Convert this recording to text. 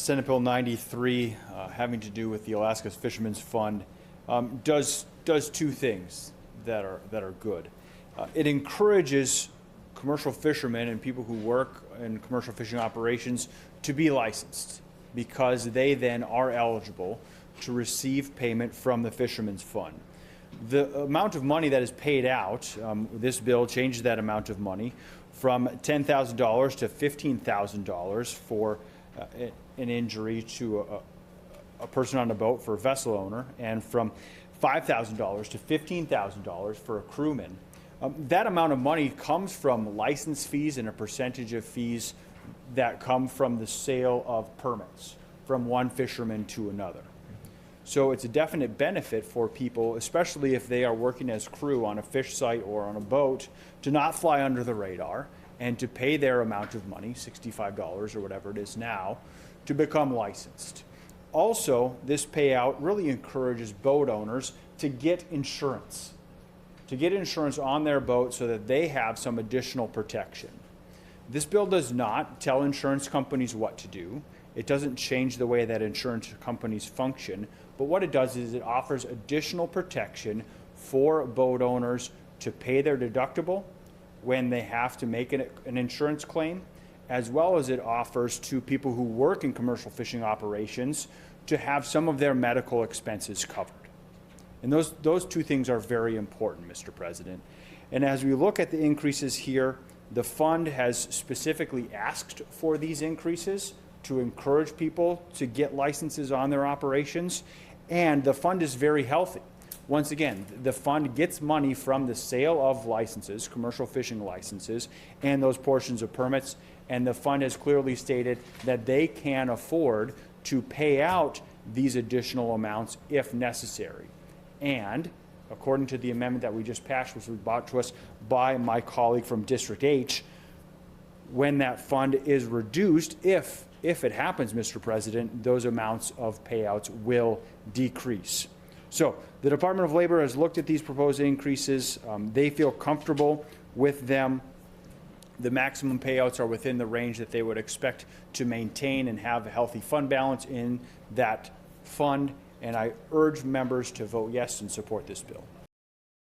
Senate Bill 93, having to do with the Alaska Fishermen's Fund, does two things that are good. It encourages commercial fishermen and people who work in commercial fishing operations to be licensed, because they then are eligible to receive payment from the Fishermen's Fund. The amount of money that is paid out, this bill changes that amount of money from $10,000 to $15,000 for an injury to a person on a boat for a vessel owner, and from $5,000 to $15,000 for a crewman. That amount of money comes from license fees and a percentage of fees that come from the sale of permits from one fisherman to another. So it's a definite benefit for people, especially if they are working as crew on a fish site or on a boat, to not fly under the radar and to pay their amount of money, $65 or whatever it is now, to become licensed. Also, this payout really encourages boat owners to get insurance on their boat so that they have some additional protection. This bill does not tell insurance companies what to do. It doesn't change the way that insurance companies function, but what it does is it offers additional protection for boat owners to pay their deductible when they have to make an insurance claim, as well as it offers to people who work in commercial fishing operations to have some of their medical expenses covered. And those two things are very important, Mr. President. And as we look at the increases here, the fund has specifically asked for these increases to encourage people to get licenses on their operations, and the fund is very healthy. Once again, the fund gets money from the sale of licenses, commercial fishing licenses, and those portions of permits, and the fund has clearly stated that they can afford to pay out these additional amounts if necessary. And according to the amendment that we just passed, which was brought to us by my colleague from District H, when that fund is reduced, if it happens, Mr. President, those amounts of payouts will decrease. So the Department of Labor has looked at these proposed increases. They feel comfortable with them. The maximum payouts are within the range that they would expect to maintain and have a healthy fund balance in that fund. And I urge members to vote yes and support this bill.